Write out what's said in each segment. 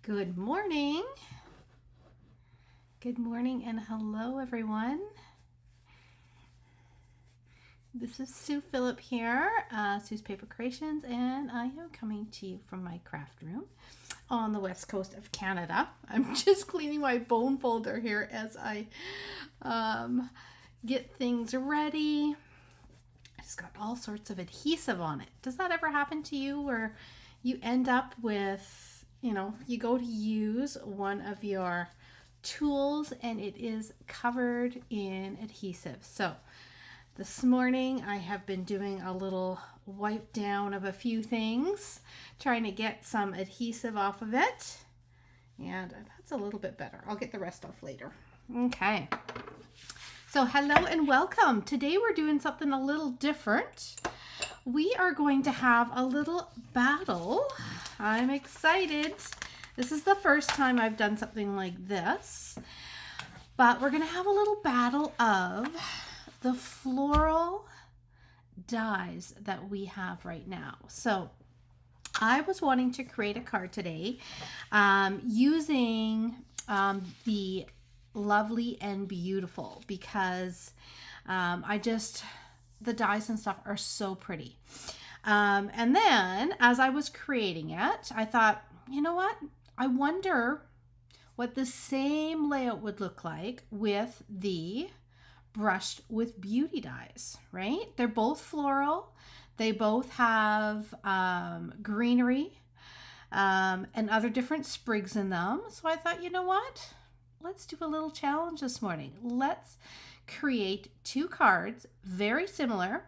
Good morning. Good morning and hello everyone. This is Sue Phillip here, Sue's Paper Creations, and I am coming to you from my craft room on the west coast of Canada. I'm just cleaning my bone folder here as I get things ready. I just got all sorts of adhesive on it. Does that ever happen to you where you end up with, you go to use one of your tools and it is covered in adhesive? So this morning I have been doing a little wipe down of a few things, trying to get some adhesive off of it. And that's a little bit better. I'll get the rest off later. Okay. So hello and welcome. Today we're doing something a little different. We are going to have a little battle. I'm excited. This is the first time I've done something like this. But we're going to have a little battle of the floral dies that we have right now. So I was wanting to create a card today using the Lovely and Beautiful because the dies and stuff are so pretty. And then as I was creating it, I thought, you know what? I wonder what the same layout would look like with the brushed with beauty dies, right? They're both floral. They both have greenery and other different sprigs in them. So I thought, you know what? Let's do a little challenge this morning. Let's create two cards, very similar,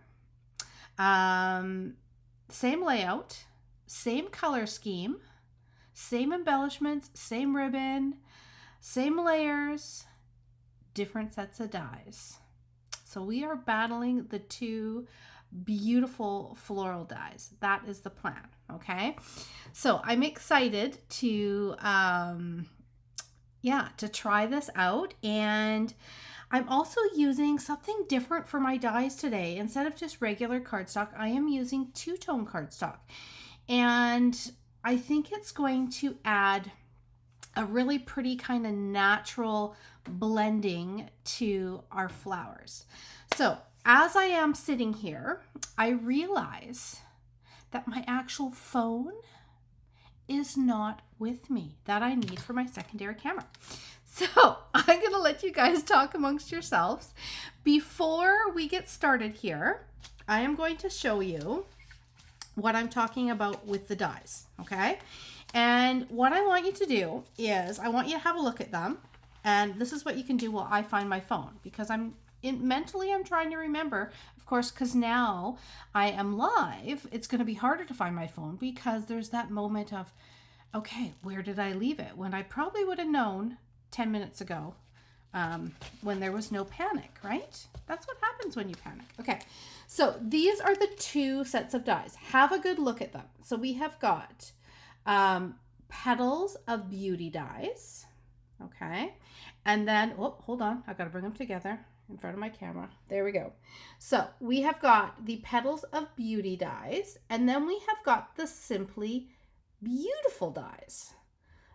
same layout, same color scheme, same embellishments, same ribbon, same layers, different sets of dies. So we are battling the two beautiful floral dies. That is the plan, okay? So I'm excited to try this out, and I'm also using something different for my dies today. Instead of just regular cardstock, I am using two-tone cardstock, and I think it's going to add a really pretty kind of natural blending to our flowers. So as I am sitting here, I realize that my actual phone is not with me, that I need for my secondary camera. So I'm gonna let you guys talk amongst yourselves. Before we get started here, I am going to show you what I'm talking about with the dies, okay? And what I want you to do is I want you to have a look at them. And this is what you can do while I find my phone, because mentally I'm trying to remember, of course, because now I am live, it's going to be harder to find my phone because there's that moment of, okay, where did I leave it? When I probably would have known 10 minutes ago when there was no panic, right? That's what happens when you panic. Okay, so these are the two sets of dies. Have a good look at them. So we have got petals of beauty dies, okay, and then hold on, I gotta bring them together in front of my camera. There we go. So we have got the petals of beauty dies, and then we have got the simply beautiful dies.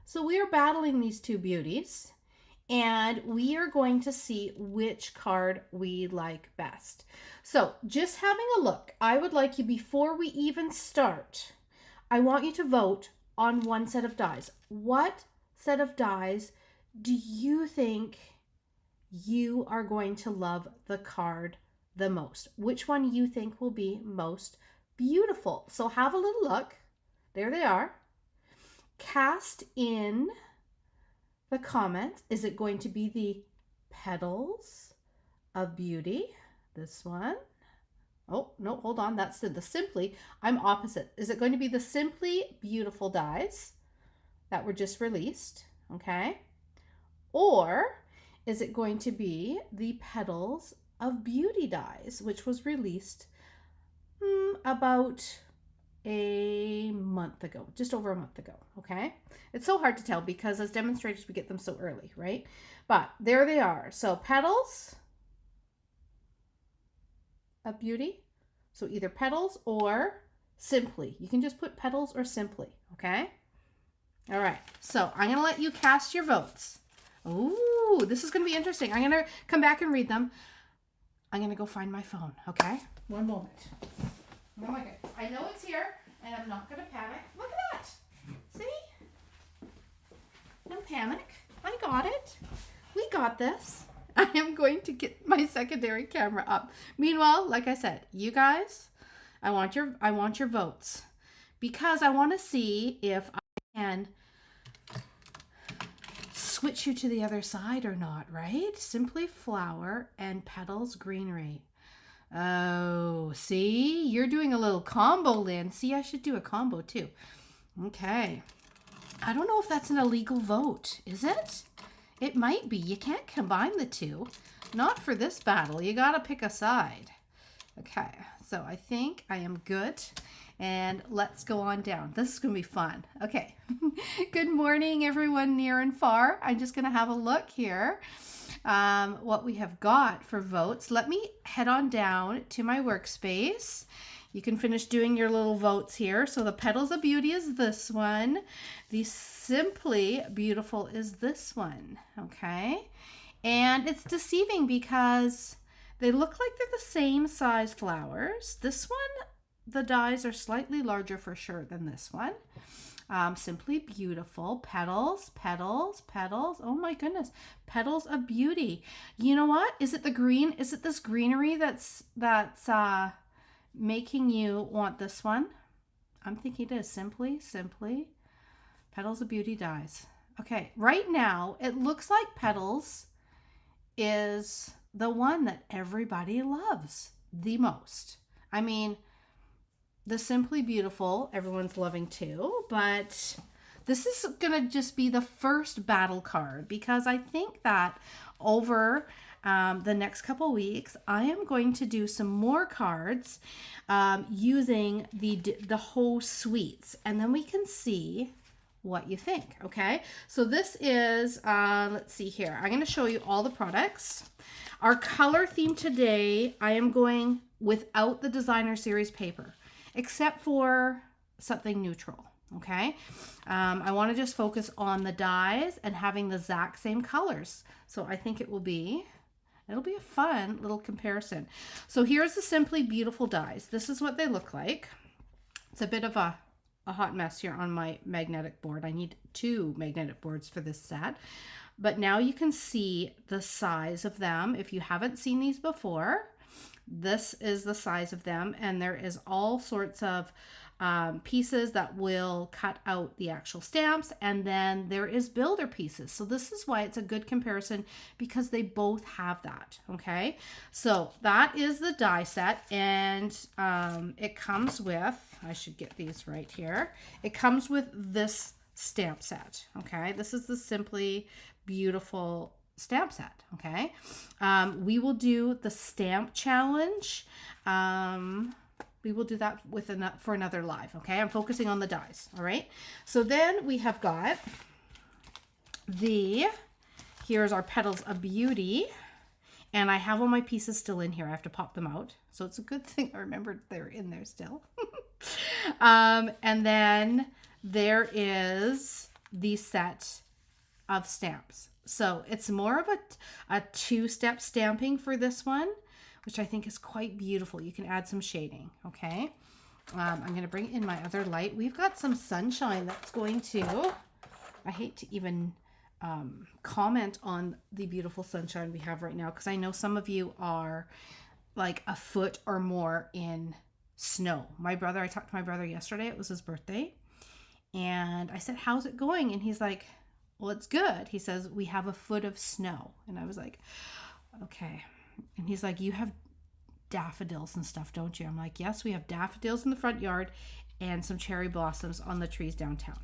So we are battling these two beauties, and we are going to see which card we like best. So just having a look, I would like you, before we even start, I want you to vote on one set of dies. What set of dies do you think you are going to love the card the most? Which one you think will be most beautiful? So have a little look. There they are. Cast in the comments. Is it going to be the petals of beauty? This one. Oh, no, hold on. That's the simply. I'm opposite. Is it going to be the simply beautiful dies that were just released? Okay. Or is it going to be the petals of beauty dies, which was released about a month ago, just over a month ago? Okay. It's so hard to tell because as demonstrators, we get them so early, right? But there they are. So petals of beauty. So either petals or simply. You can just put petals or simply, okay? All right, so I'm going to let you cast your votes. Ooh, this is going to be interesting. I'm going to come back and read them. I'm going to go find my phone, okay? One moment. Oh my God. I know it's here, and I'm not going to panic. Look at that. See? Don't panic. I got it. We got this. I am going to get my secondary camera up. Meanwhile, like I said, you guys, I want your votes, because I want to see if I can switch you to the other side or not, right? Simply flower and petals greenery. Oh, see? You're doing a little combo, Lynn. See, I should do a combo too. Okay. I don't know if that's an illegal vote, is it? It might be. You can't combine the two. Not for this battle. You got to pick a side. Okay, so I think I am good. And let's go on down. This is going to be fun. Okay. Good morning, everyone near and far. I'm just going to have a look here. What we have got for votes. Let me head on down to my workspace. You can finish doing your little votes here. So the Petals of Beauty is this one. The Simply Beautiful is this one. Okay. And it's deceiving because they look like they're the same size flowers. This one, the dies are slightly larger for sure than this one. Simply Beautiful, petals, petals, petals. Oh my goodness, Petals of Beauty. You know what? Is it the green? Is it this greenery that's making you want this one? I'm thinking it is Simply Petals of Beauty dies. Okay, right now it looks like Petals is the one that everybody loves the most. I mean, the Simply Beautiful, everyone's loving too, but this is going to just be the first battle card, because I think that over the next couple weeks, I am going to do some more cards using the whole suites, and then we can see what you think. Okay, so this is let's see here, I'm going to show you all the products. Our color theme today, I am going without the designer series paper, except for something neutral. Okay, I want to just focus on the dies and having the exact same colors, so I think it'll be a fun little comparison. So here's the Simply Beautiful dies. This is what they look like. It's a bit of a hot mess here on my magnetic board. I need 2 magnetic boards for this set. But now you can see the size of them. If you haven't seen these before, this is the size of them. And there is all sorts of pieces that will cut out the actual stamps. And then there is builder pieces. So this is why it's a good comparison, because they both have that. Okay. So that is the die set. And it comes with, I should get these right here. It comes with this stamp set. Okay. This is the Simply Beautiful stamp set. Okay. We will do the stamp challenge. We will do that for another live. Okay. I'm focusing on the dies. All right. So then we have got here's our Petals of Beauty. And I have all my pieces still in here. I have to pop them out. So it's a good thing I remembered they're in there still. And then there is the set of stamps. So it's more of a 2-step stamping for this one, which I think is quite beautiful. You can add some shading. Okay. I'm going to bring in my other light. We've got some sunshine that's going to, I hate to even comment on the beautiful sunshine we have right now, because I know some of you are like a foot or more in snow. I talked to my brother yesterday. It was his birthday. And I said, how's it going? And he's like, well, it's good. He says, we have a foot of snow. And I was like, okay. And he's like, you have daffodils and stuff, don't you? I'm like, yes, we have daffodils in the front yard and some cherry blossoms on the trees downtown.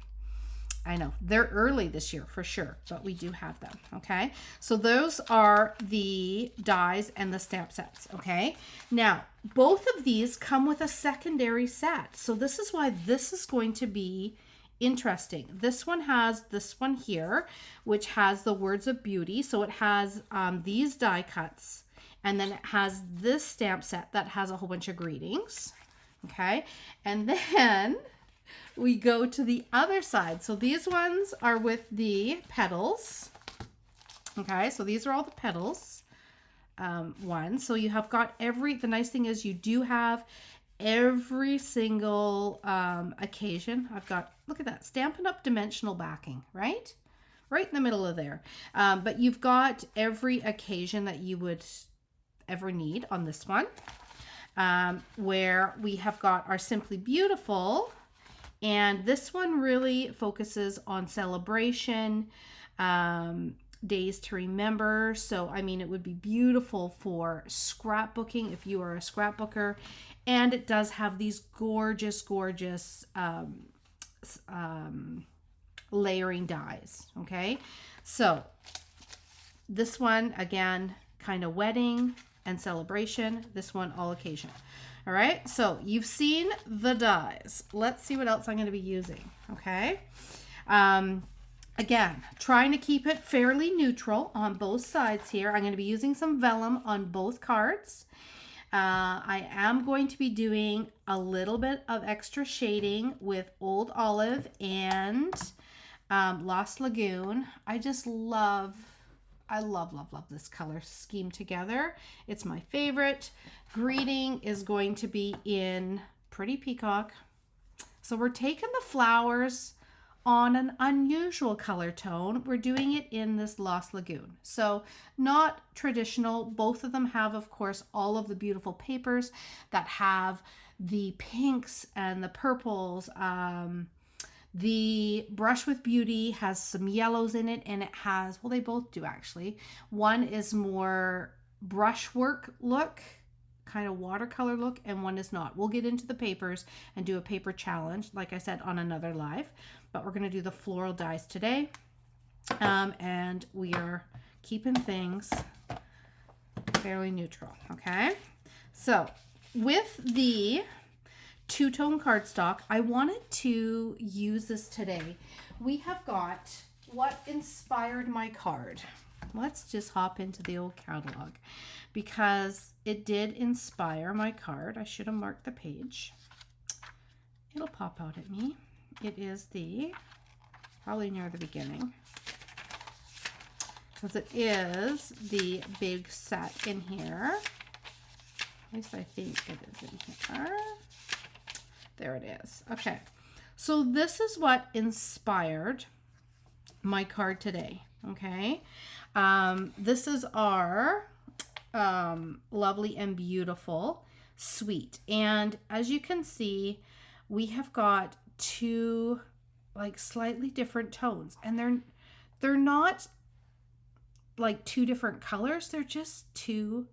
I know they're early this year for sure, but we do have them. Okay. So those are the dies and the stamp sets. Okay. Now, both of these come with a secondary set. So this is why this is going to be interesting. This one has this one here, which has the words of beauty. So it has these die cuts, and then it has this stamp set that has a whole bunch of greetings. Okay. And then we go to the other side. So these ones are with the petals. Okay, so these are all the petals ones. So you have got the nice thing is you do have every single occasion. I've got, look at that, Stampin' Up! Dimensional backing, right? Right in the middle of there. But you've got every occasion that you would ever need on this one. Where we have got our Simply Beautiful, and this one really focuses on celebration, days to remember. So I mean, it would be beautiful for scrapbooking if you are a scrapbooker, and it does have these gorgeous layering dies. Okay, so this one again, kind of wedding and celebration. This one, all occasion. All right, so you've seen the dies. Let's see what else I'm going to be using. Okay, again, trying to keep it fairly neutral on both sides here. I'm going to be using some vellum on both cards. I am going to be doing a little bit of extra shading with Old Olive and Lost Lagoon. I love this color scheme together. It's my favorite. Greeting is going to be in Pretty Peacock. So we're taking the flowers on an unusual color tone. We're doing it in this Lost Lagoon. So not traditional. Both of them have, of course, all of the beautiful papers that have the pinks and the purples. The Brush with Beauty has some yellows in it, and it has, well, they both do actually. One is more brushwork look, kind of watercolor look, and one is not. We'll get into the papers and do a paper challenge, like I said, on another live, but we're going to do the floral dies today. And we are keeping things fairly neutral. Okay. So with the two-tone cardstock, I wanted to use this today. We have got what inspired my card. Let's just hop into the old catalog because it did inspire my card. I should have marked the page. It'll pop out at me. It is probably near the beginning, because it is the big set in here. At least I think it is in here. There it is. Okay, so this is what inspired my card today. Okay, this is our Lovely and Beautiful suite, and as you can see, we have got two like slightly different tones, and they're not like two different colors. They're just two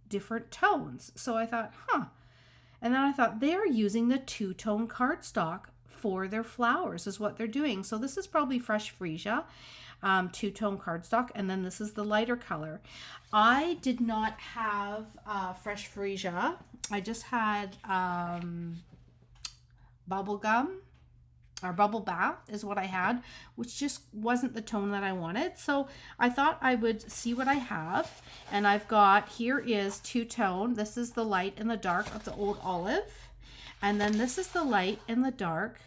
different tones. So I thought, and then I thought they are using the two-tone cardstock for their flowers is what they're doing. So this is probably Fresh Freesia, two-tone cardstock, and then this is the lighter color. I did not have Fresh Freesia. I just had Bubble Gum, or Bubble Bath is what I had, which just wasn't the tone that I wanted. So I thought I would see what I have. And I've got, here is two-tone. This is the light and the dark of the Old Olive. And then this is the light and the dark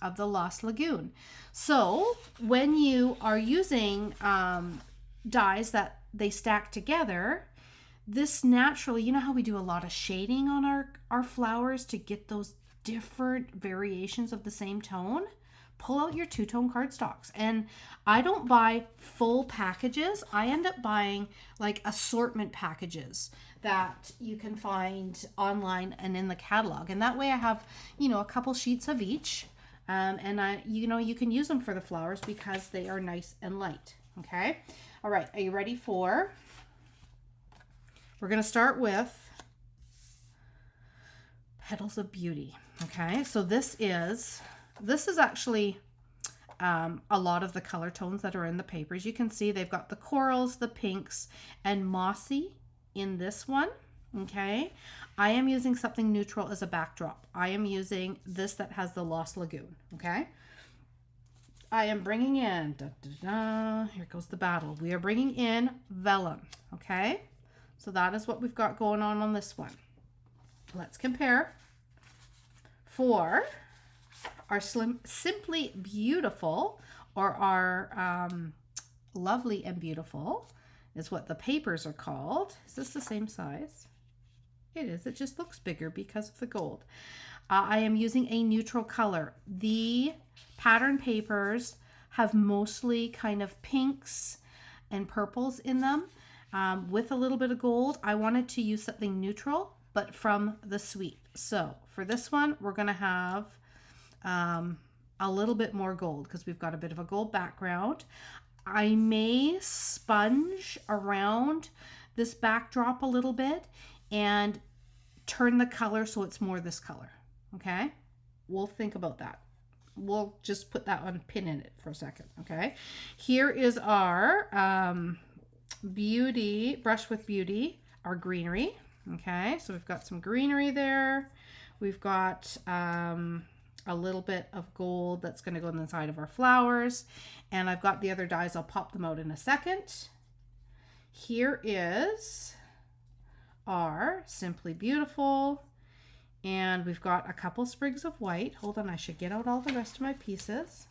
of the Lost Lagoon. So when you are using dies that they stack together, this naturally, you know how we do a lot of shading on our flowers to get those different variations of the same tone? Pull out your two-tone cardstocks. And I don't buy full packages. I end up buying like assortment packages that you can find online and in the catalog. And that way I have, a couple sheets of each. And you can use them for the flowers because they are nice and light. Okay. All right. Are you ready for, we're going to start with Petals of Beauty. Okay, so this is actually a lot of the color tones that are in the papers. You can see they've got the corals, the pinks, and mossy in this one. Okay, I am using something neutral as a backdrop. I am using this that has the Lost Lagoon. Okay, I am bringing in, here goes the battle. We are bringing in vellum. Okay, so that is what we've got going on this one. Let's compare. For our Simply Beautiful, or our Lovely and Beautiful is what the papers are called. Is this the same size? It is. It just looks bigger because of the gold. I am using a neutral color. The pattern papers have mostly kind of pinks and purples in them with a little bit of gold. I wanted to use something neutral, but from the suite. So for this one, we're going to have a little bit more gold because we've got a bit of a gold background. I may sponge around this backdrop a little bit and turn the color so it's more this color. Okay, we'll think about that. We'll just put that one, pin in it for a second. Okay, here is our Brush with Beauty, our greenery. Okay, so we've got some greenery there. We've got a little bit of gold that's going to go on the side of our flowers. And I've got the other dyes. I'll pop them out in a second. Here is our Simply Beautiful. And we've got a couple sprigs of white. Hold on, I should get out all the rest of my pieces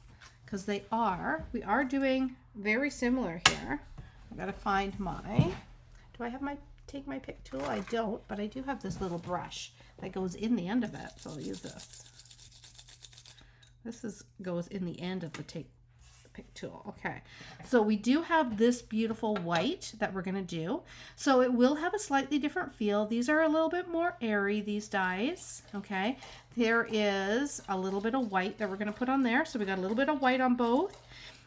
because we are doing very similar here. I've got to find do I have take my pick tool? I don't, but I do have this little brush that goes in the end of it. So I'll use this. This goes in the end of the pick tool. Okay, so we do have this beautiful white that we're going to do. So it will have a slightly different feel. These are a little bit more airy, these dies. Okay, there is a little bit of white that we're going to put on there. So we got a little bit of white on both.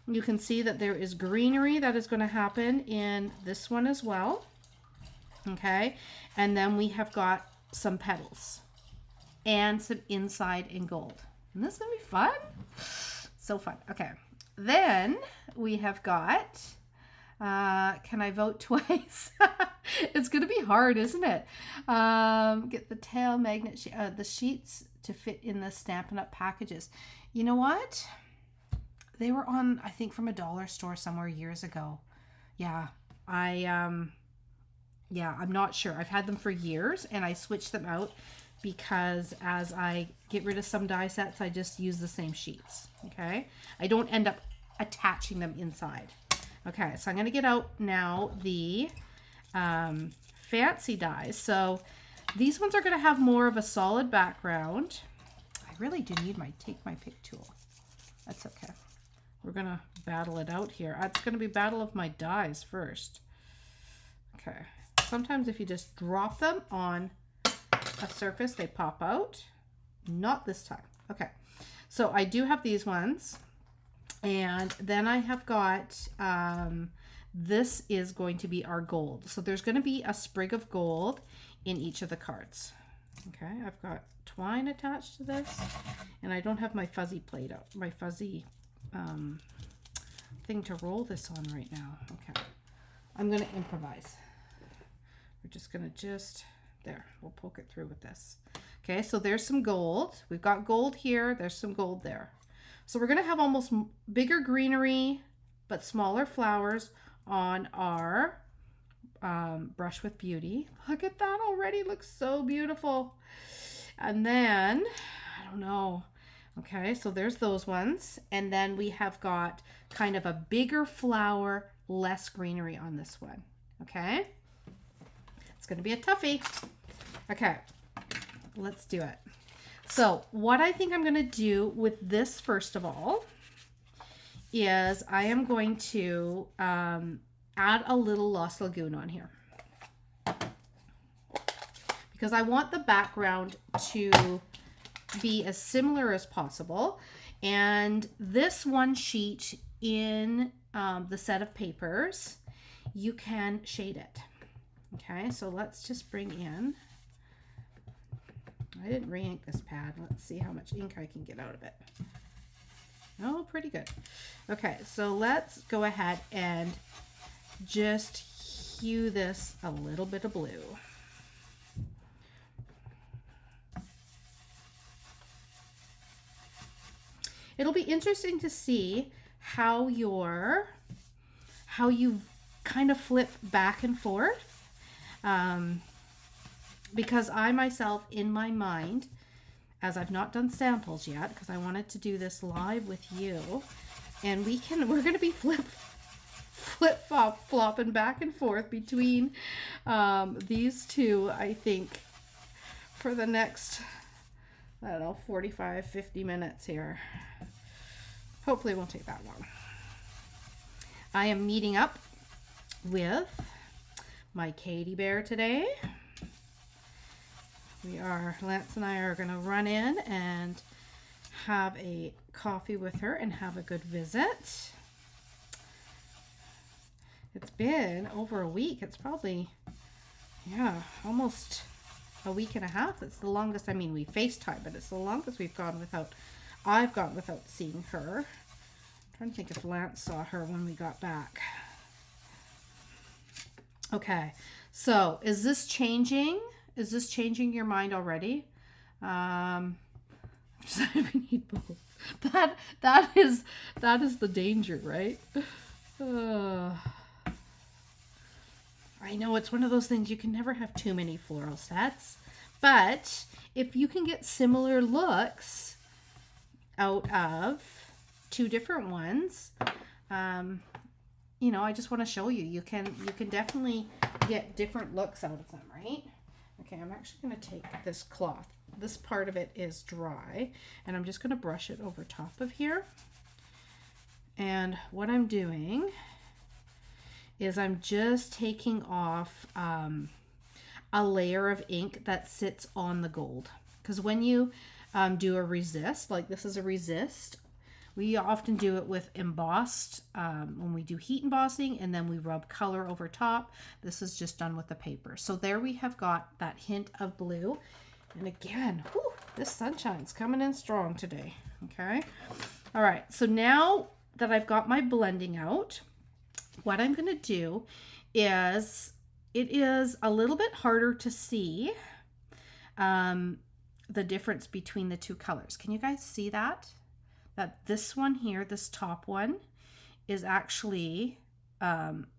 You can see that there is greenery that is going to happen in this one as well. Okay, and then we have got some petals and some inside in gold. Isn't this going to be fun? So fun. Okay. Then we have got, can I vote twice? It's going to be hard, isn't it? Get the tail magnet, the sheets to fit in the Stampin' Up! Packages. You know what? They were on, I think, from a dollar store somewhere years ago. Yeah. I'm not sure. I've had them for years and I switched them out because as I get rid of some die sets, I just use the same sheets. Okay. I don't end up attaching them inside. Okay. So I'm going to get out now the fancy dies. So these ones are going to have more of a solid background. I really do need take my pick tool. That's okay. We're going to battle it out here. It's going to be battle of my dies first. Okay. Sometimes if you just drop them on a surface, they pop out. Not this time. Okay. So I do have these ones. And then I have got, this is going to be our gold. So there's going to be a sprig of gold in each of the cards. Okay. I've got twine attached to this. And I don't have my fuzzy plate out. My fuzzy thing to roll this on right now. Okay. I'm going to improvise. We're just going to there, we'll poke it through with this. Okay, so there's some gold. We've got gold here. There's some gold there. So we're going to have almost bigger greenery, but smaller flowers on our Brush with Beauty. Look at that already. Looks so beautiful. And then, I don't know. Okay, so there's those ones. And then we have got kind of a bigger flower, less greenery on this one. Okay. It's going to be a toughie. Okay, let's do it. So what I think I'm going to do with this, first of all, is I am going to add a little Lost Lagoon on here. Because I want the background to be as similar as possible. And this one sheet in the set of papers, you can shade it. Okay, so let's just bring in, I didn't re-ink this pad. Let's see how much ink I can get out of it. Oh, pretty good. Okay, so let's go ahead and just hue this a little bit of blue. It'll be interesting to see how you kind of flip back and forth. Because I myself, in my mind, as I've not done samples yet because I wanted to do this live with you, and we're going to be flopping back and forth between these two, I think, for the next, I don't know, 45, 50 minutes here. Hopefully it won't take that long. I am meeting up with my Katie Bear today. Lance and I are going to run in and have a coffee with her and have a good visit. It's been over a week. It's probably, yeah, almost a week and a half. It's the longest. I mean, we FaceTime, but it's the longest I've gone without seeing her. I'm trying to think if Lance saw her when we got back. Okay, so is this changing? Is this changing your mind already? We need both. That is the danger, right? I know it's one of those things, you can never have too many floral sets, but if you can get similar looks out of two different ones, you know, I just want to show you, you can definitely get different looks out of them, right? Okay, I'm actually going to take this cloth. This part of it is dry, and I'm just going to brush it over top of here. And what I'm doing is I'm just taking off a layer of ink that sits on the gold. Because when you do a resist, like this is a resist, we often do it with embossed, when we do heat embossing, and then we rub color over top. This is just done with the paper. So there we have got that hint of blue. And again, whew, this sunshine's coming in strong today. Okay. All right. So now that I've got my blending out, what I'm going to do is, it is a little bit harder to see the difference between the two colors. Can you guys see that? That this one here, this top one, is actually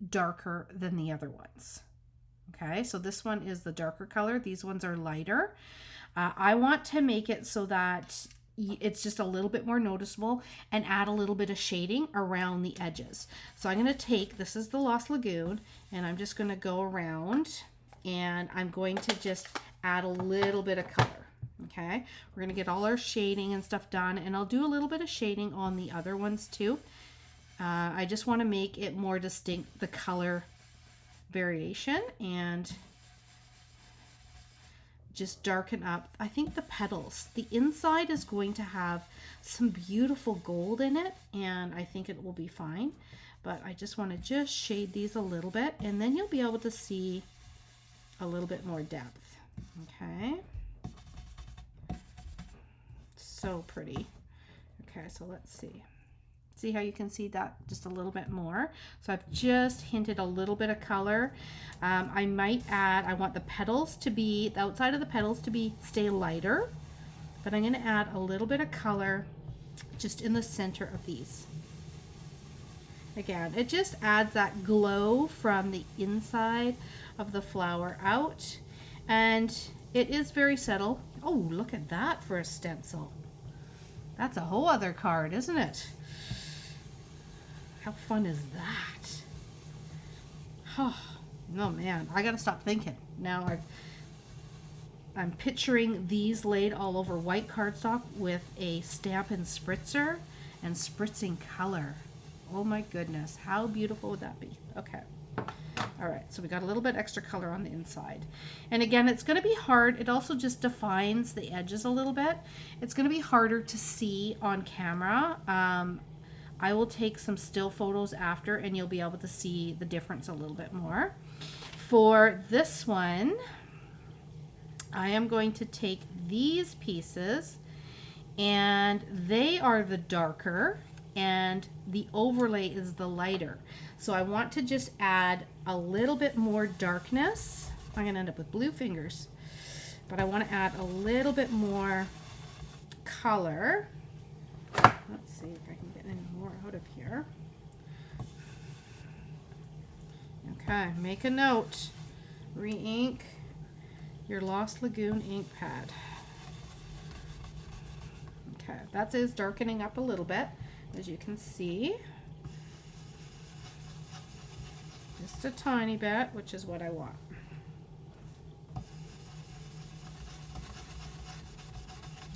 darker than the other ones. Okay, so this one is the darker color. These ones are lighter. I want to make it so that it's just a little bit more noticeable and add a little bit of shading around the edges. So I'm going to take, this is the Lost Lagoon, and I'm just going to go around and I'm going to just add a little bit of color. Okay, we're going to get all our shading and stuff done, and I'll do a little bit of shading on the other ones too. I just want to make it more distinct, the color variation, and just darken up. I think the petals, the inside is going to have some beautiful gold in it, and I think it will be fine, but I just want to just shade these a little bit, and then you'll be able to see a little bit more depth. Okay, so pretty. Okay, so let's see how you can see that just a little bit more. So I've just hinted a little bit of color. I might add, I want the petals to be, the outside of the petals to stay lighter, but I'm going to add a little bit of color just in the center of these. Again, it just adds that glow from the inside of the flower out, and it is very subtle. Oh, look at that for a stencil. That's a whole other card, isn't it? How fun is that? Oh, no, man, I gotta stop thinking. Now I'm picturing these laid all over white cardstock with a Stampin' Spritzer and spritzing color. Oh my goodness, how beautiful would that be? Okay. All right, so we got a little bit extra color on the inside. And again, it's going to be hard. It also just defines the edges a little bit. It's going to be harder to see on camera. I will take some still photos after, and you'll be able to see the difference a little bit more. For this one, I am going to take these pieces, and they are the darker, and the overlay is the lighter. So I want to just add a little bit more darkness. I'm going to end up with blue fingers, but I want to add a little bit more color. Let's see if I can get any more out of here. Okay, make a note. Re-ink your Lost Lagoon ink pad. Okay, that is darkening up a little bit, as you can see. Just a tiny bit, which is what I want.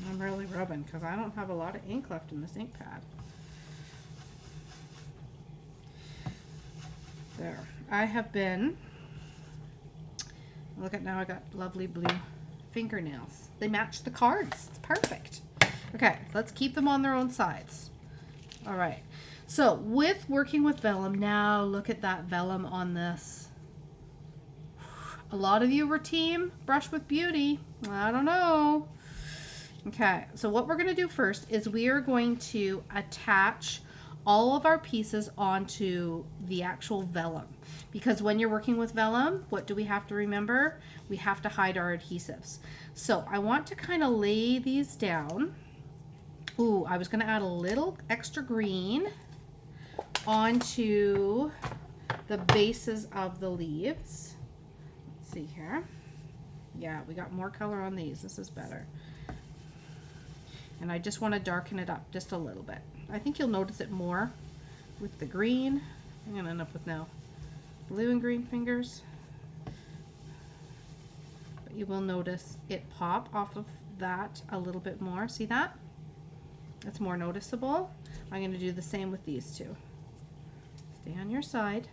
I'm really rubbing because I don't have a lot of ink left in this ink pad. There. I have been, look at now I got lovely blue fingernails. They match the cards. It's perfect. Okay, let's keep them on their own sides. All right. So with working with vellum, now look at that vellum on this. A lot of you were team brush with beauty. I don't know. Okay, so what we're going to do first is we are going to attach all of our pieces onto the actual vellum, because when you're working with vellum, what do we have to remember? We have to hide our adhesives. So I want to kind of lay these down. Ooh, I was going to add a little extra green onto the bases of the leaves. Let's see here. Yeah, we got more color on these. This is better. And I just want to darken it up just a little bit. I think you'll notice it more with the green. I'm going to end up with now blue and green fingers. But you will notice it pop off of that a little bit more. See that? That's more noticeable. I'm going to do the same with these two. Stay on your side.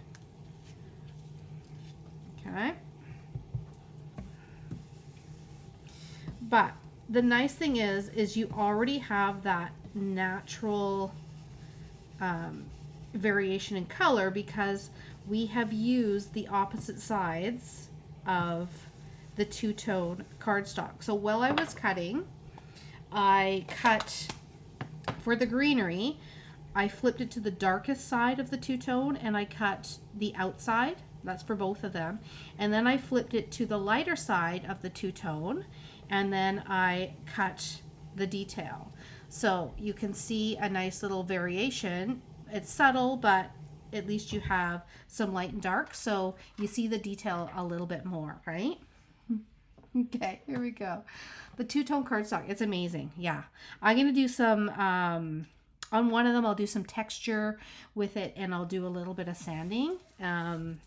Okay. But the nice thing is you already have that natural variation in color because we have used the opposite sides of the two-tone cardstock. So while I was cutting, I cut for the greenery, I flipped it to the darkest side of the two-tone and I cut the outside. That's for both of them. And then I flipped it to the lighter side of the two-tone and then I cut the detail. So you can see a nice little variation. It's subtle, but at least you have some light and dark. So you see the detail a little bit more, right? Okay, here we go. The two-tone cardstock, it's amazing. Yeah. I'm going to do some, on one of them, I'll do some texture with it and I'll do a little bit of sanding. And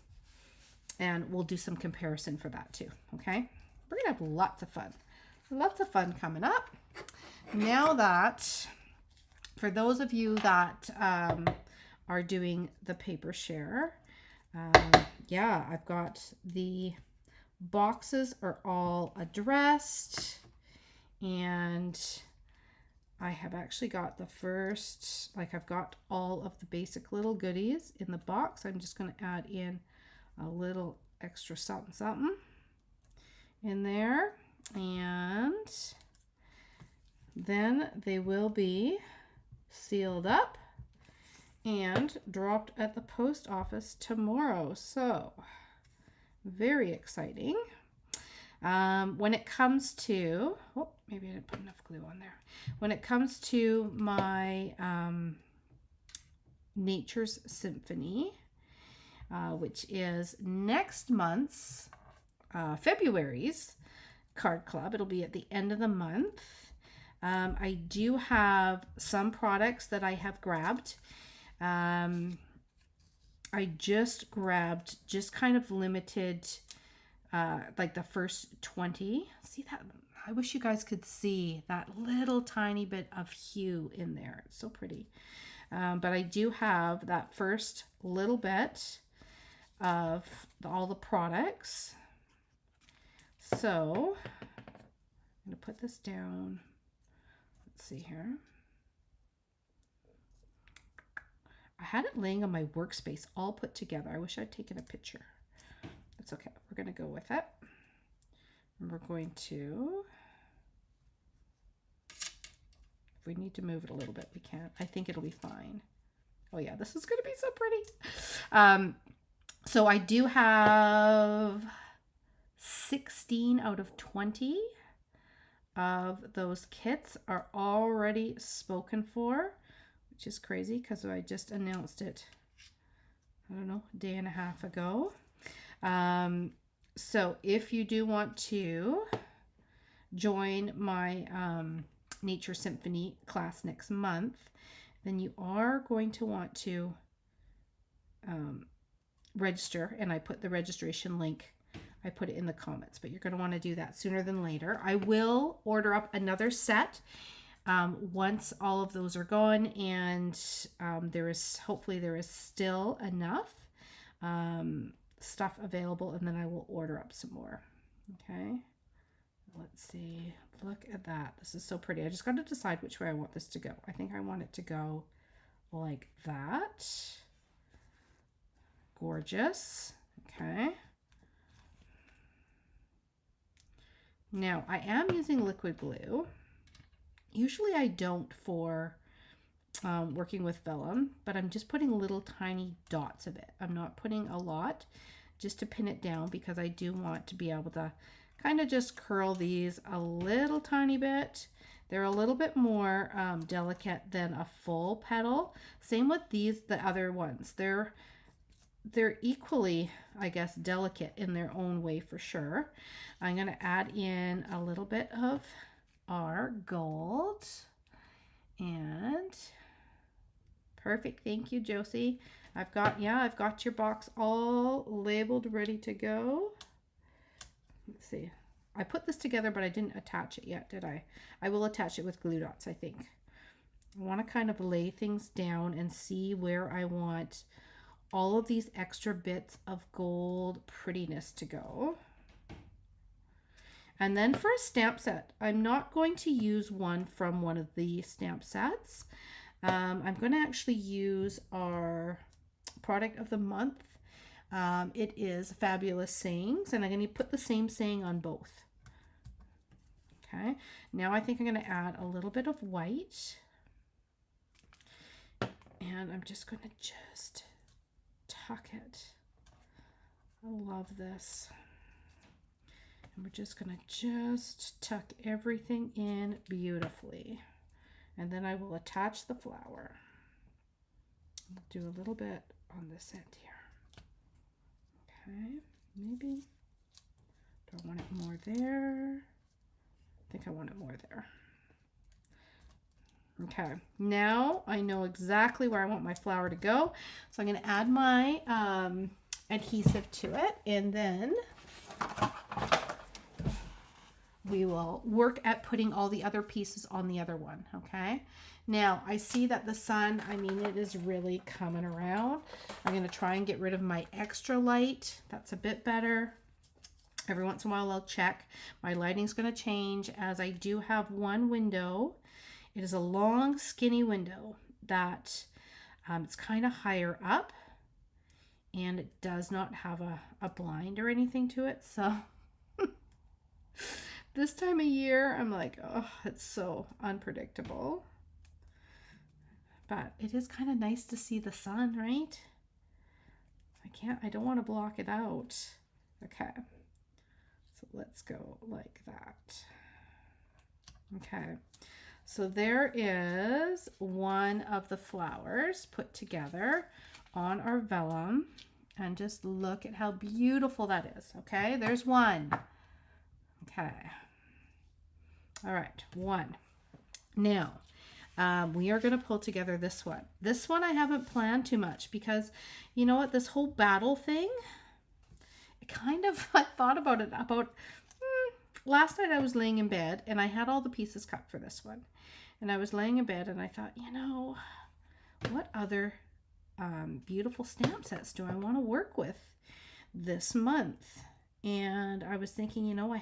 we'll do some comparison for that too. Okay. We're going to have lots of fun. Lots of fun coming up. Now that, for those of you that are doing the paper share, yeah, I've got the boxes are all addressed and I have actually got the first, like I've got all of the basic little goodies in the box. I'm just going to add in a little extra something something in there, and then they will be sealed up and dropped at the post office tomorrow. So very exciting. When it comes to, oh, maybe I didn't put enough glue on there. When it comes to my Nature's Symphony, which is next month's, February's card club. It'll be at the end of the month. I do have some products that I have grabbed. I just grabbed just kind of limited, like the first 20. See that? I wish you guys could see that little tiny bit of hue in there. It's so pretty. But I do have that first little bit of all the products. So I'm going to put this down. Let's see here. I had it laying on my workspace all put together. I wish I'd taken a picture. That's okay. We're going to go with it. And we're going to, if we need to move it a little bit, we can. I think it'll be fine. Oh yeah, this is going to be so pretty. So I do have 16 out of 20 of those kits are already spoken for, which is crazy because I just announced it, I don't know, a day and a half ago. So if you do want to join my Nature Symphony class next month, then you are going to want to register, and I put the registration link, I put it in the comments, but you're going to want to do that sooner than later. I will order up another set once all of those are gone, and hopefully there is still enough stuff available, and then I will order up some more. Okay, let's see, look at that. This is so pretty. I just got to decide which way I want this to go. I think I want it to go like that. Gorgeous. Okay. Now I am using liquid glue. Usually I don't for working with vellum, but I'm just putting little tiny dots of it. I'm not putting a lot, just to pin it down, because I do want to be able to kind of just curl these a little tiny bit. They're a little bit more delicate than a full petal. Same with these, the other ones. They're equally, I guess, delicate in their own way for sure. I'm going to add in a little bit of our gold, and perfect. Thank you, Josie. I've got your box all labeled, ready to go. Let's see. I put this together, but I didn't attach it yet, did I? I will attach it with glue dots, I think. I want to kind of lay things down and see where I want all of these extra bits of gold prettiness to go. And then for a stamp set, I'm not going to use one from one of the stamp sets. I'm going to actually use our product of the month. It is Fabulous Sayings, and I'm going to put the same saying on both. Okay, now I think I'm going to add a little bit of white, and I'm just going to just tuck it. I love this. And we're just going to just tuck everything in beautifully. And then I will attach the flower. I'll do a little bit on this end here. Okay, maybe. Do I want it more there? I think I want it more there. Okay, now I know exactly where I want my flower to go. So I'm going to add my adhesive to it, and then we will work at putting all the other pieces on the other one. Okay, now I see that the sun, I mean, it is really coming around. I'm going to try and get rid of my extra light. That's a bit better. Every once in a while I'll check. My lighting's going to change, as I do have one window. It is a long, skinny window that it's kind of higher up, and it does not have a blind or anything to it. So this time of year, I'm like, oh, it's so unpredictable. But it is kind of nice to see the sun, right? I don't want to block it out. Okay. So let's go like that. Okay. So there is one of the flowers put together on our vellum, and just look at how beautiful that is. Okay, there's one. Okay. All right, one. Now, we are going to pull together this one. This one I haven't planned too much, because you know what, this whole battle thing, it kind of, I thought about it about last night. I was laying in bed and I had all the pieces cut for this one, and I was laying in bed and I thought, you know, what other beautiful stamp sets do I want to work with this month? And I was thinking, you know,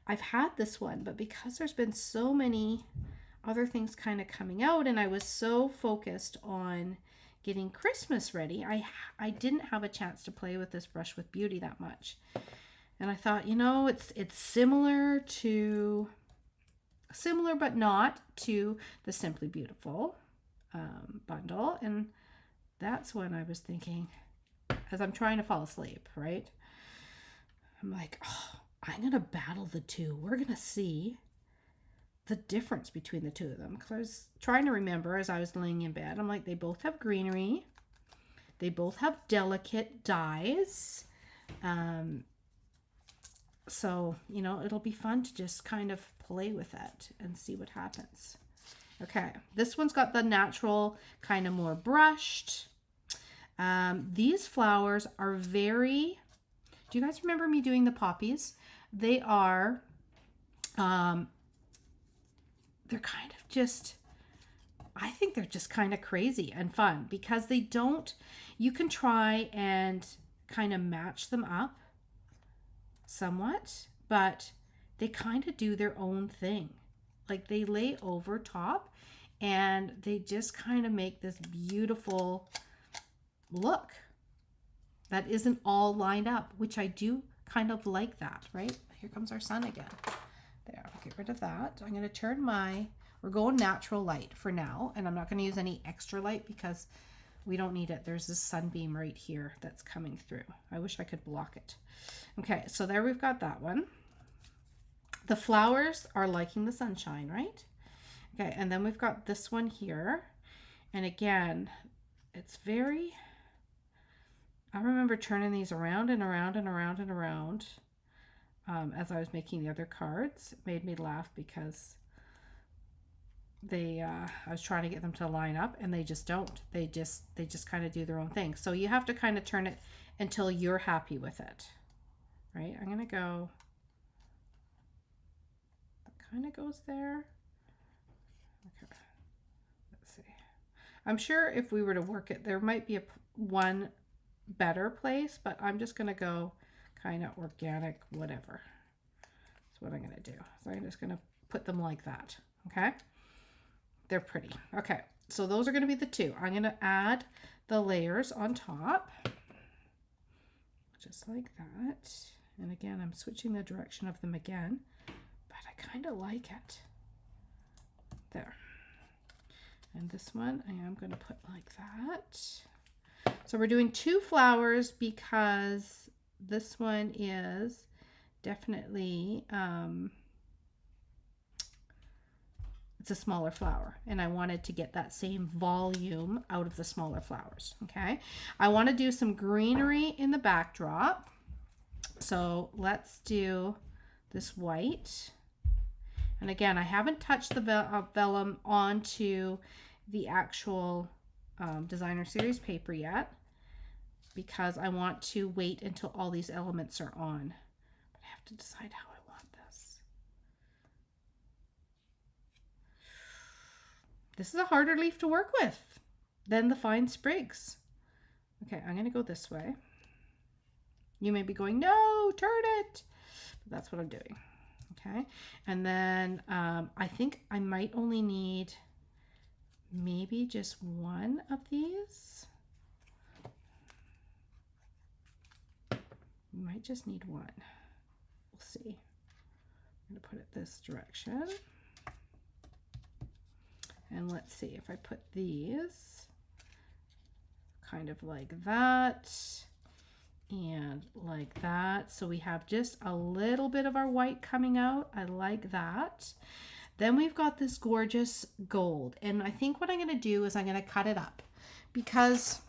I've had this one, but because there's been so many other things kind of coming out, and I was so focused on getting Christmas ready, I didn't have a chance to play with this brush with Beauty that much. And I thought, you know, it's similar but not to the Simply Beautiful bundle. And that's when I was thinking, as I'm trying to fall asleep, right? I'm like, oh, I'm going to battle the two. We're going to see the difference between the two of them. Because I was trying to remember as I was laying in bed. I'm like, they both have greenery. They both have delicate dyes. So, you know, it'll be fun to just kind of play with it and see what happens. Okay, this one's got the natural kind of more brushed. These flowers are very, do you guys remember me doing the poppies? They are, they're kind of just, I think they're just kind of crazy and fun because they don't, you can try and kind of match them up somewhat, but they kind of do their own thing. Like they lay over top and they just kind of make this beautiful look that isn't all lined up, which I do kind of like that, right? Here comes our sun again. There, I'll get rid of that. I'm going to turn we're going natural light for now, and I'm not going to use any extra light because we don't need it. There's this sunbeam right here that's coming through. I wish I could block it. Okay, so there we've got that one. The flowers are liking the sunshine, right? Okay, and then we've got this one here. And again, it's very, I remember turning these around and around and around and around as I was making the other cards. It made me laugh because I was trying to get them to line up and they just don't. They just kind of do their own thing. So you have to kind of turn it until you're happy with it, right? I'm going to go, that kind of goes there. Okay, let's see. I'm sure if we were to work it, there might be one better place, but I'm just going to go kind of organic, whatever. That's what I'm going to do. So I'm just going to put them like that. Okay. They're pretty. Okay. So those are going to be the two. I'm going to add the layers on top. Just like that. And again, I'm switching the direction of them again, but I kind of like it. There. And this one I am going to put like that. So we're doing 2 flowers because this one is definitely, it's a smaller flower and I wanted to get that same volume out of the smaller flowers. Okay. I want to do some greenery in the backdrop. So let's do this white. And again, I haven't touched the vellum onto the actual designer series paper yet because I want to wait until all these elements are on. But I have to decide how I want this. This is a harder leaf to work with than the fine sprigs. Okay, I'm going to go this way. You may be going, no, turn it. But that's what I'm doing. Okay, and then I think I might only need maybe just one of these. You might just need one. We'll see. I'm going to put it this direction. And let's see if I put these kind of like that and like that. So we have just a little bit of our white coming out. I like that. Then we've got this gorgeous gold. And I think what I'm going to do is I'm going to cut it up because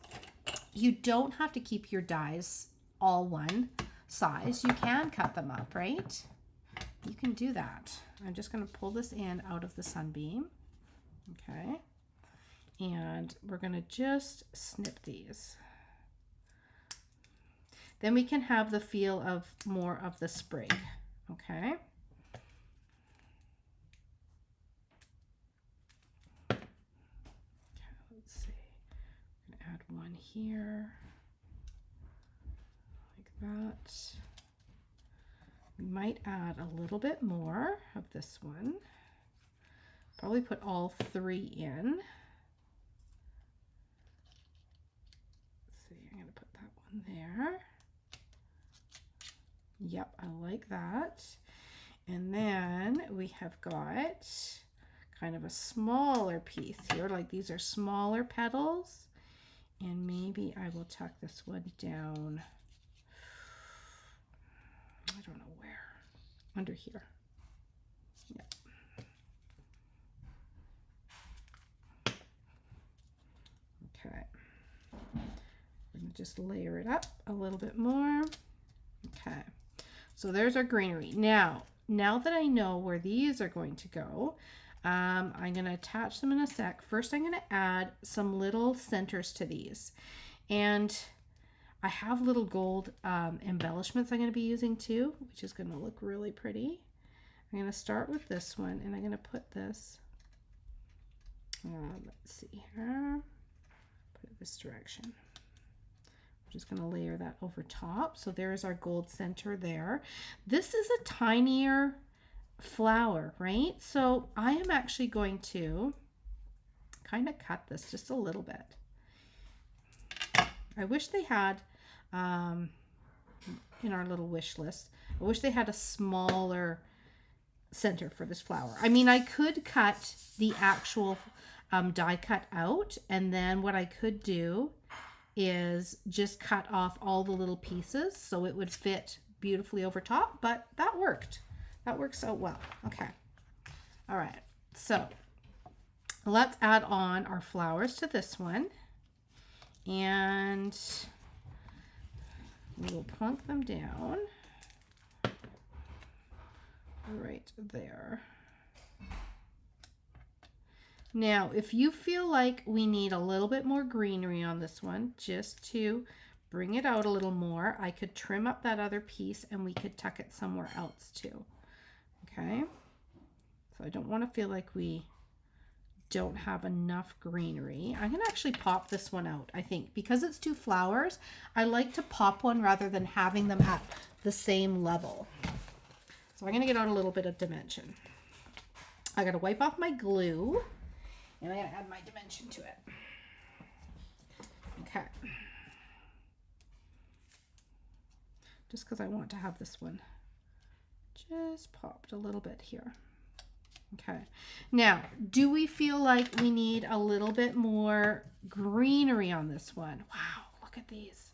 you don't have to keep your dies all one size. You can cut them up, right? You can do that. I'm just going to pull this in out of the sunbeam. Okay. And we're going to just snip these. Then we can have the feel of more of the sprig. Okay. Let's see. I'm going to add one here. Like that. We might add a little bit more of this one. Probably put all 3 in. Let's see, I'm going to put that one there. Yep, I like that. And then we have got kind of a smaller piece here, like these are smaller petals. And maybe I will tuck this one down. I don't know where. Under here. Yep. Okay. We're going to just layer it up a little bit more. Okay. So there's our greenery. Now, now that I know where these are going to go, I'm going to attach them in a sec. First, I'm going to add some little centers to these. And I have little gold embellishments I'm going to be using too, which is going to look really pretty. I'm going to start with this one, and I'm going to put this, let's see here, put it this direction. I'm just going to layer that over top. So there's our gold center there. This is a tinier flower, right? So I am actually going to kind of cut this just a little bit. I wish they had, in our little wish list, I wish they had a smaller center for this flower. I mean, I could cut the actual die cut out, and then what I could do is just cut off all the little pieces so it would fit beautifully over top, but that worked. That works out well. Okay. All right. So let's add on our flowers to this one, and we will plunk them down right there. Now, if you feel like we need a little bit more greenery on this one, just to bring it out a little more, I could trim up that other piece and we could tuck it somewhere else too. Okay, so I don't want to feel like we don't have enough greenery. I'm going to actually pop this one out, I think. Because it's two flowers, I like to pop one rather than having them at the same level. So I'm going to get out a little bit of dimension. I got to wipe off my glue, and I'm going to add my dimension to it. Okay. Just because I want to have this one just popped a little bit here. Okay. Now, do we feel like we need a little bit more greenery on this one? Wow, look at these.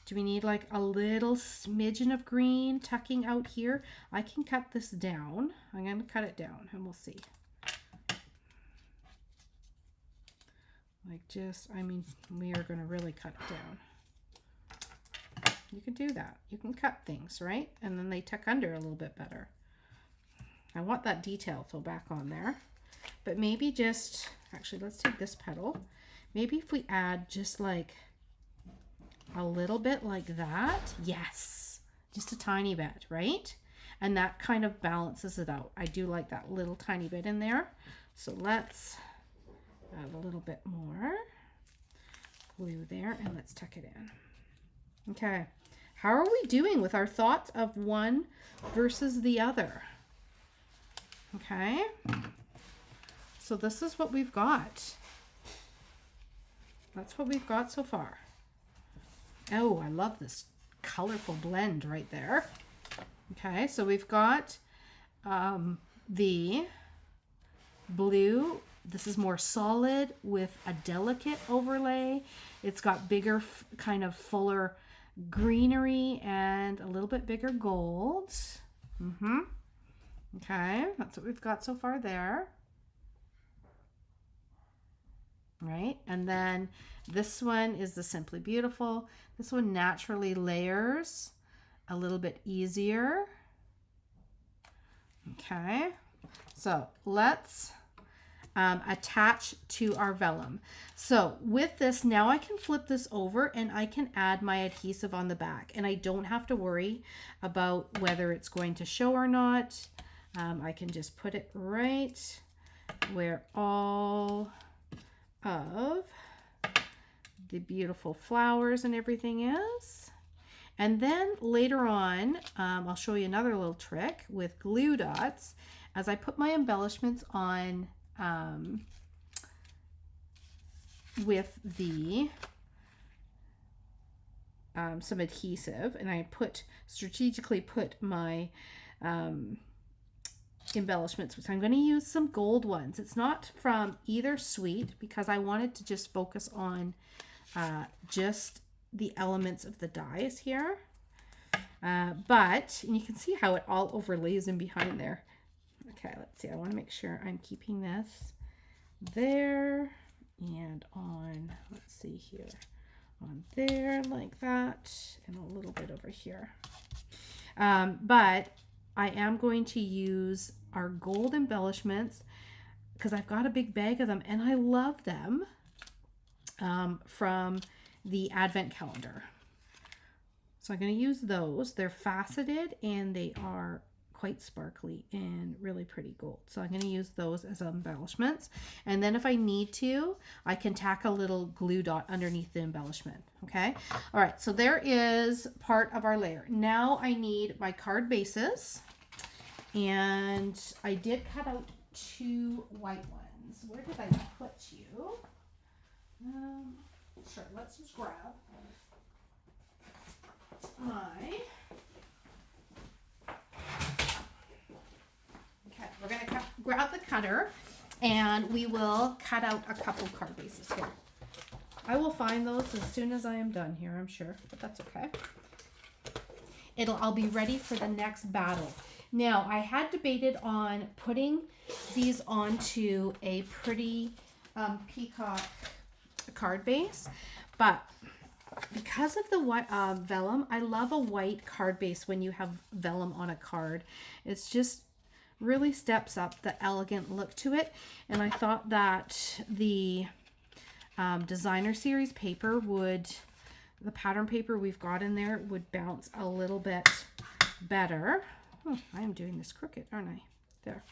Do we need like a little smidgen of green tucking out here? I can cut this down. I'm going to cut it down and we'll see. Like just, I mean, we are going to really cut it down. You can do that. You can cut things, right? And then they tuck under a little bit better. I want that detail though back on there. But maybe just, actually let's take this petal. Maybe if we add just like a little bit like that. Yes, just a tiny bit, right? And that kind of balances it out. I do like that little tiny bit in there. So let's add a little bit more glue there and let's tuck it in. Okay, how are we doing with our thoughts of one versus the other? Okay, so this is what we've got. That's what we've got so far. Oh, I love this colorful blend right there. Okay, so we've got the blue. This is more solid with a delicate overlay. It's got bigger, kind of fuller greenery and a little bit bigger gold. Okay, that's what we've got so far there. Right, and then this one is the Simply Beautiful. This one naturally layers a little bit easier. Okay, so let's attach to our vellum. So with this, now I can flip this over and I can add my adhesive on the back, and I don't have to worry about whether it's going to show or not. I can just put it right where all of the beautiful flowers and everything is. And then later on, I'll show you another little trick with glue dots. As I put my embellishments on with the some adhesive, and I strategically put my embellishments, which I'm going to use some gold ones. It's not from either suite because I wanted to just focus on just the elements of the dies here. But and you can see how it all overlays in behind there. Okay, let's see. I want to make sure I'm keeping this there and on, let's see here, on there like that, and a little bit over here. But I am going to use our gold embellishments because I've got a big bag of them and I love them from the advent calendar. So I'm going to use those. They're faceted and they are quite sparkly and really pretty gold. So I'm going to use those as embellishments. And then if I need to, I can tack a little glue dot underneath the embellishment. Okay. All right. So there is part of our layer. Now I need my card bases. And I did cut out 2 white ones. Where did I put you? Sure. Let's just grab okay, we're going to grab the cutter and we will cut out a couple card bases here. I will find those as soon as I am done here, I'm sure, but that's okay. I'll be ready for the next battle. Now, I had debated on putting these onto a pretty peacock card base, but because of the vellum, I love a white card base when you have vellum on a card. It's just really steps up the elegant look to it. And I thought that the designer series paper the pattern paper we've got in there would bounce a little bit better. Oh, I am doing this crooked, aren't I? There.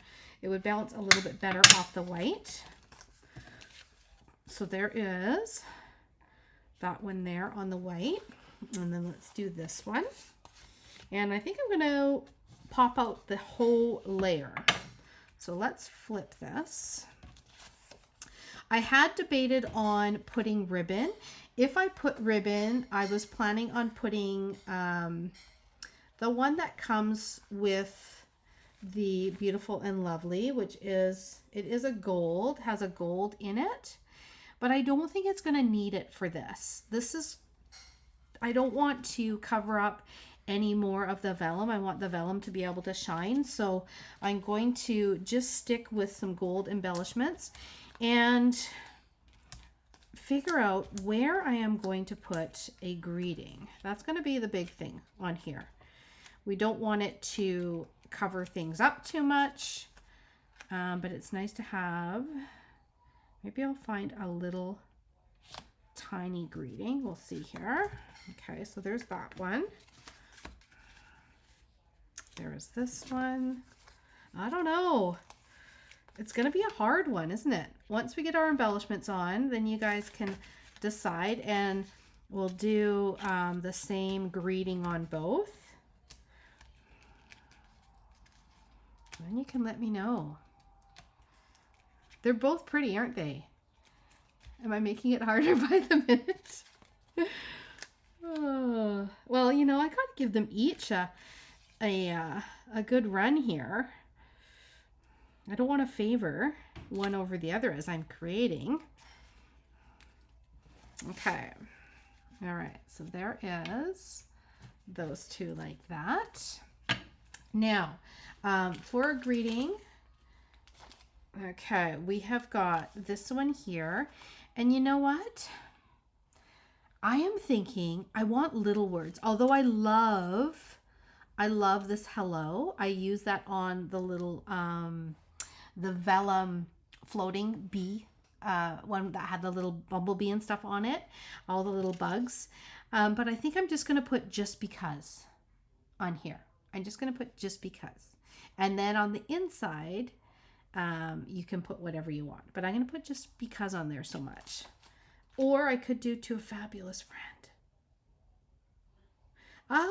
It would bounce a little bit better off the white. So there is that one there on the white. And then let's do this one. And I think I'm going to pop out the whole layer. So let's flip this. I had debated on putting ribbon. If I put ribbon, I was planning on putting the one that comes with the Beautiful and Lovely, which is, it is a gold, has a gold in it. But I don't think it's going to need it for this. I don't want to cover up any more of the vellum. I want the vellum to be able to shine. So I'm going to just stick with some gold embellishments and figure out where I am going to put a greeting. That's going to be the big thing on here. We don't want it to cover things up too much, but it's nice to have. Maybe I'll find a little tiny greeting. We'll see here. Okay, so there's that one. There is this one. I don't know. It's going to be a hard one, isn't it? Once we get our embellishments on, then you guys can decide, and we'll do the same greeting on both. Then you can let me know. They're both pretty, aren't they? Am I making it harder by the minute? Oh, well, you know, I gotta give them each a good run here. I don't want to favor one over the other as I'm creating. Okay. All right. So there is those two like that. Now, for a greeting, okay, we have got this one here. And you know what? I am thinking I want little words. Although I love this hello. I use that on the little the vellum floating bee one that had the little bumblebee and stuff on it, all the little bugs. But I think I'm just going to put just because on here. I'm just going to put just because. And then on the inside, you can put whatever you want. But I'm going to put just because on there so much. Or I could do to a fabulous friend. Yeah.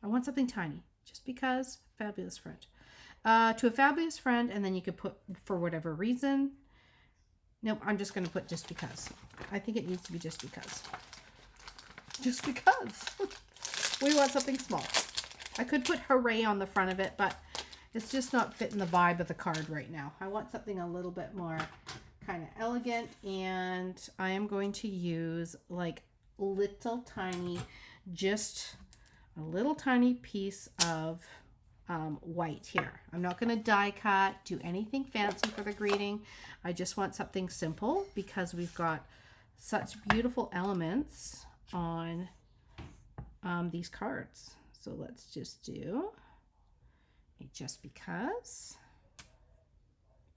I want something tiny. Just because, fabulous friend. To a fabulous friend, and then you could put for whatever reason. Nope, I'm just going to put just because. I think it needs to be just because. Just because. We want something small. I could put hooray on the front of it, but it's just not fitting the vibe of the card right now. I want something a little bit more kind of elegant, and I am going to use like little tiny, just a little tiny piece of white here. I'm not going to die cut, do anything fancy for the greeting. I just want something simple because we've got such beautiful elements on these cards. So let's just do a just because.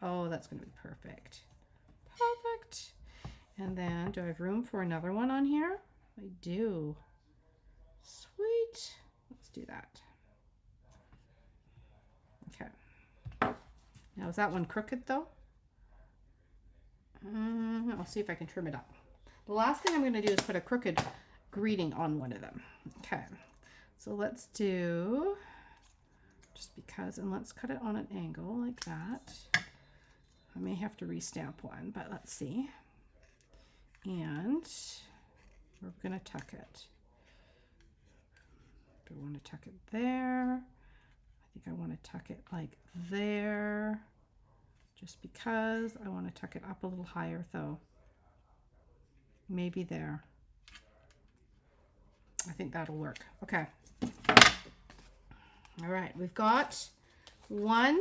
Oh, that's going to be perfect. Perfect. And then do I have room for another one on here? I do. Sweet. Let's do that. Okay. Now is that one crooked though? I'll see if I can trim it up. The last thing I'm going to do is put a crooked greeting on one of them. Okay. So let's do just because, and let's cut it on an angle like that. I may have to restamp one, but let's see. And we're going to tuck it. Do I want to tuck it there? I think I want to tuck it like there. Just because I want to tuck it up a little higher though. Maybe there. I think that'll work. Okay. All right, we've got one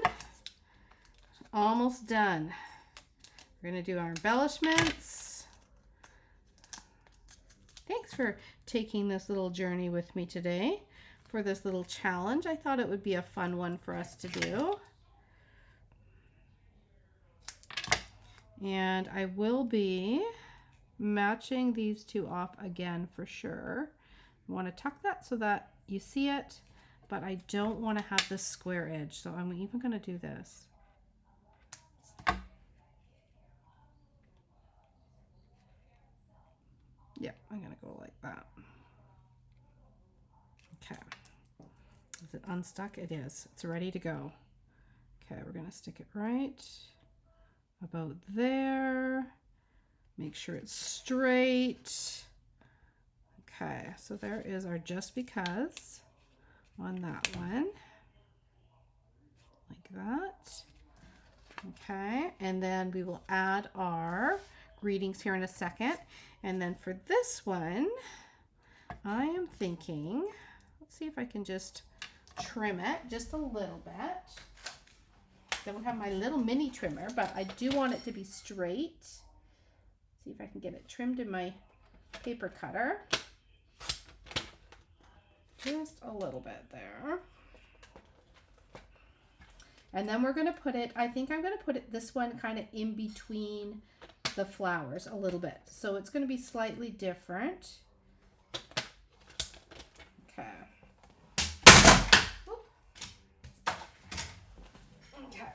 almost done. We're going to do our embellishments. Thanks for taking this little journey with me today for this little challenge. I thought it would be a fun one for us to do. And I will be matching these two off again for sure. I want to tuck that so that you see it, but I don't want to have this square edge. So I'm even going to do this. Yeah, I'm going to go like that. Okay. Is it unstuck? It is. It's ready to go. Okay, we're going to stick it right about there. Make sure it's straight. Okay, so there is our just because on that one. Like that. Okay, and then we will add our greetings here in a second. And then for this one, I am thinking, let's see if I can just trim it just a little bit. Don't have my little mini trimmer, but I do want it to be straight. See if I can get it trimmed in my paper cutter. Just a little bit there. And then we're going to put it, I think I'm going to put it, this one kind of in between the flowers a little bit. So it's going to be slightly different. Okay. Okay.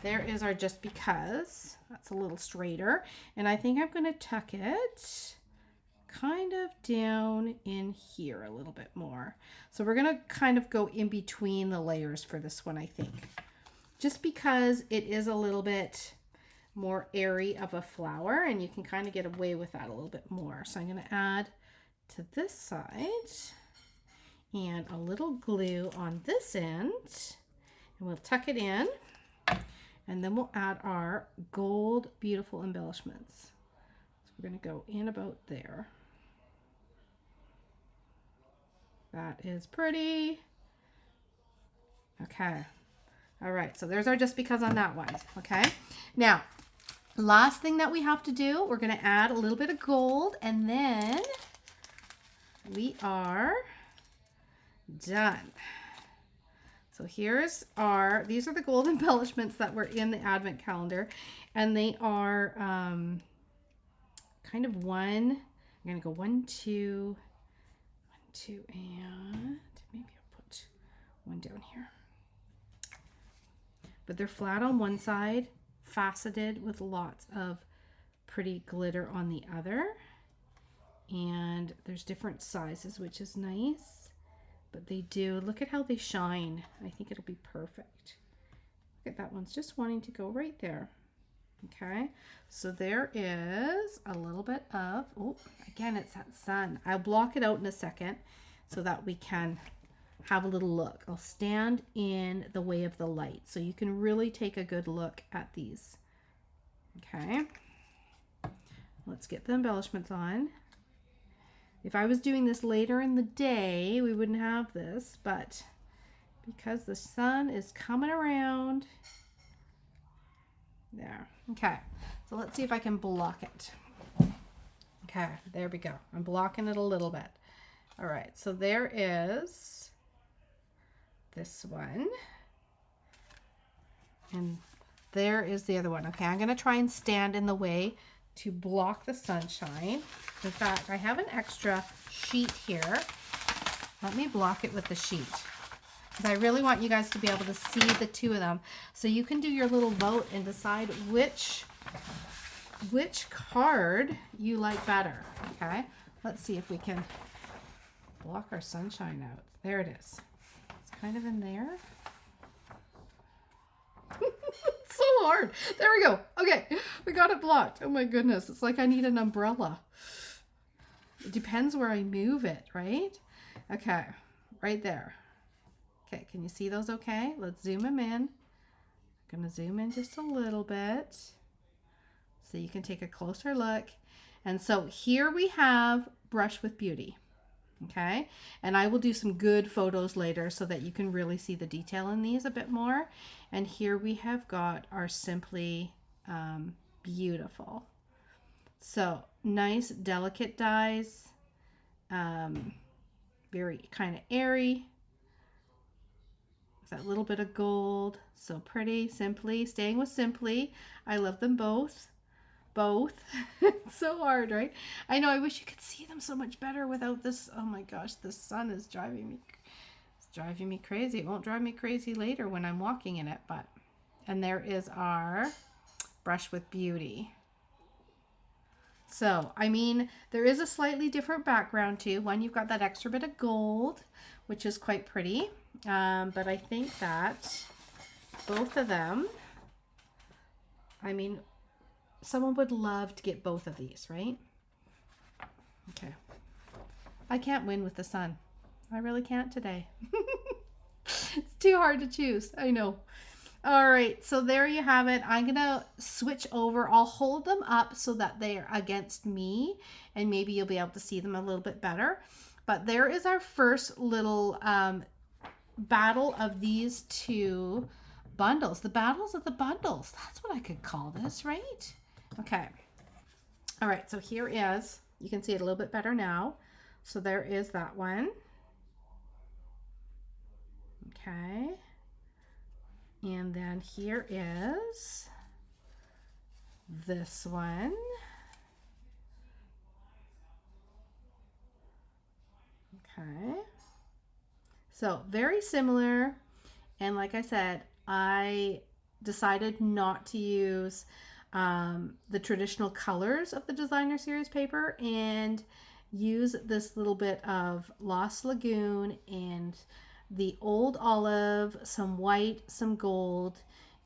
There is our just because. That's a little straighter. And I think I'm going to tuck it kind of down in here a little bit more. So we're going to kind of go in between the layers for this one, I think. Just because it is a little bit more airy of a flower and you can kind of get away with that a little bit more. So I'm going to add to this side and a little glue on this end, and we'll tuck it in, and then we'll add our gold beautiful embellishments. So we're going to go in about there. That is pretty. Okay. All right, so there's our just because on that one. Okay. Now, last thing that we have to do, we're going to add a little bit of gold, and then we are done. So here's our, these are the gold embellishments that were in the advent calendar, and they are kind of one, I'm going to go 1, 2, 1, 2, and maybe I'll put one down here. But they're flat on one side, faceted with lots of pretty glitter on the other. And there's different sizes, which is nice. But they do, look at how they shine. I think it'll be perfect. Look at that one's just wanting to go right there. Okay, so there is a little bit of, oh, again, it's that sun. I'll block it out in a second so that we can have a little look. I'll stand in the way of the light so you can really take a good look at these. Okay, let's get the embellishments on. If I was doing this later in the day, we wouldn't have this, but because the sun is coming around, there. Okay, so let's see if I can block it. Okay, there we go. I'm blocking it a little bit. All right, so there is this one. And there is the other one. Okay, I'm going to try and stand in the way to block the sunshine. In fact, I have an extra sheet here. Let me block it with the sheet, because I really want you guys to be able to see the two of them. So you can do your little vote and decide which card you like better. Okay, let's see if we can block our sunshine out. There it is. It's kind of in there. It's so hard. There we go. Okay, we got it blocked. Oh my goodness. It's like I need an umbrella. It depends where I move it, right? Okay, right there. Okay, can you see those okay? Let's zoom them in. I'm going to zoom in just a little bit so you can take a closer look. And so here we have Brush with Beauty. Okay, and I will do some good photos later so that you can really see the detail in these a bit more. And here we have got our Simply Beautiful. So nice delicate dies, very kind of airy. That little bit of gold, so pretty. Simply, staying with Simply. I love them both. It's so hard, right? I know, I wish you could see them so much better without this. Oh my gosh, the sun is driving me crazy. It won't drive me crazy later when I'm walking in it, but. And there is our Brush with Beauty. So, I mean, there is a slightly different background too. One, you've got that extra bit of gold, which is quite pretty. But I think that both of them, I mean, someone would love to get both of these, right? Okay. I can't win with the sun. I really can't today. It's too hard to choose. I know. All right. So there you have it. I'm going to switch over. I'll hold them up so that they're against me, and maybe you'll be able to see them a little bit better. But there is our first little battle of these two bundles. The battles of the bundles. That's what I could call this, right? Okay. All right. So here is, you can see it a little bit better now. So there is that one. Okay. And then here is this one. Okay. So very similar. And like I said, I decided not to use the traditional colors of the designer series paper and use this little bit of Lost Lagoon and the old olive, some white, some gold,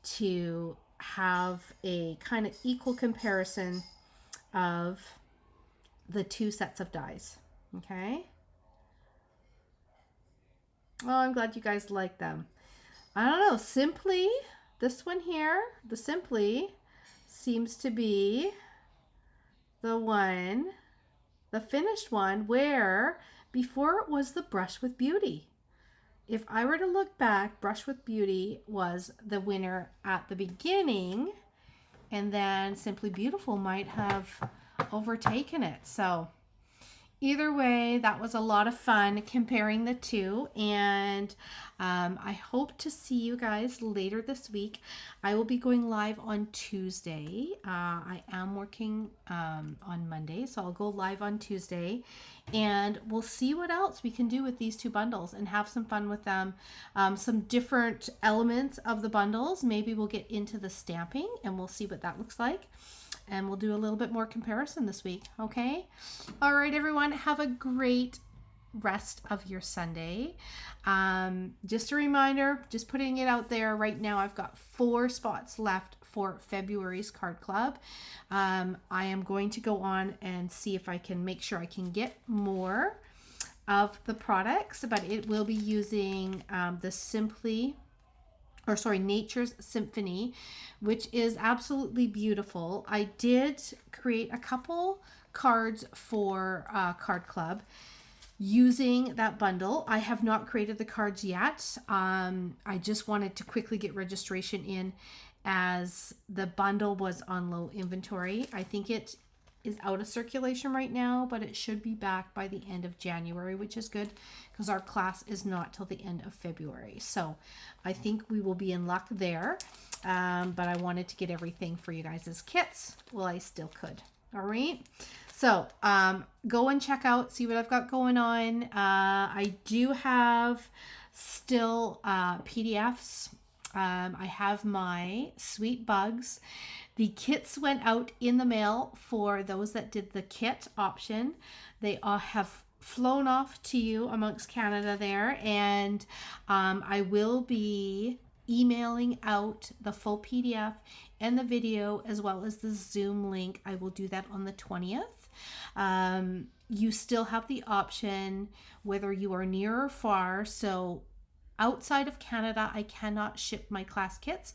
to have a kind of equal comparison of the two sets of dies. Okay. Oh, I'm glad you guys like them. I don't know, Simply, this one here, the Simply seems to be the one, the finished one, where before it was the Brush with Beauty. If I were to look back, Brush with Beauty was the winner at the beginning, and then Simply Beautiful might have overtaken it. So either way, that was a lot of fun comparing the two, and I hope to see you guys later this week. I will be going live on Tuesday. I am working on Monday, so I'll go live on Tuesday, and we'll see what else we can do with these two bundles and have some fun with them. Some different elements of the bundles. Maybe we'll get into the stamping, and we'll see what that looks like. And we'll do a little bit more comparison this week, okay? All right, everyone, have a great rest of your Sunday. Just a reminder, just putting it out there right now, I've got 4 spots left for February's card club. I am going to go on and see if I can make sure I can get more of the products, but it will be using the Nature's Symphony, which is absolutely beautiful. I did create a couple cards for Card Club using that bundle. I have not created the cards yet. I just wanted to quickly get registration in as the bundle was on low inventory. I think it is out of circulation right now, but it should be back by the end of January, which is good because our class is not till the end of February. So I think we will be in luck there. But I wanted to get everything for you guys as kits while I still could. All right. So go and check out, see what I've got going on. I do have still PDFs. I have my Sweet Bugs. The kits went out in the mail for those that did the kit option. They all have flown off to you amongst Canada there, and I will be emailing out the full PDF and the video as well as the Zoom link. I will do that on the 20th. You still have the option whether you are near or far. So outside of Canada, I cannot ship my class kits,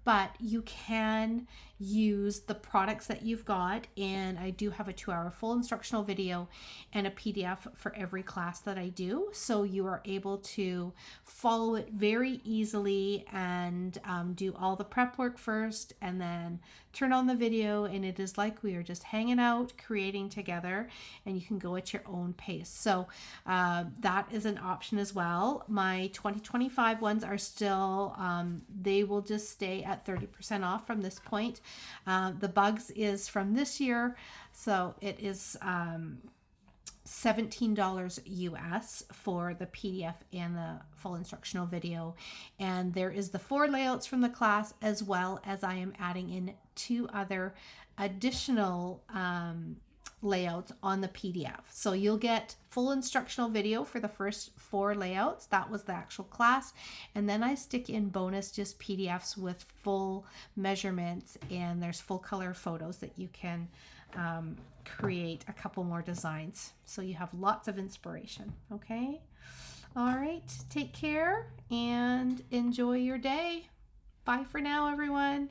but you can use the products that you've got, and I do have a 2-hour full instructional video and a PDF for every class that I do, so you are able to follow it very easily and do all the prep work first and then turn on the video, and it is like we are just hanging out creating together, and you can go at your own pace. So that is an option as well. My 2025 ones are still they will just stay at 30% off from this point. The Bugs is from this year, so it is $17 US for the PDF and the full instructional video. And there is the 4 layouts from the class, as well as I am adding in 2 other additional layouts on the PDF. So you'll get full instructional video for the first 4 layouts. That was the actual class. And then I stick in bonus just PDFs with full measurements, and there's full color photos that you can create a couple more designs. So you have lots of inspiration. Okay. All right. Take care and enjoy your day. Bye for now, everyone.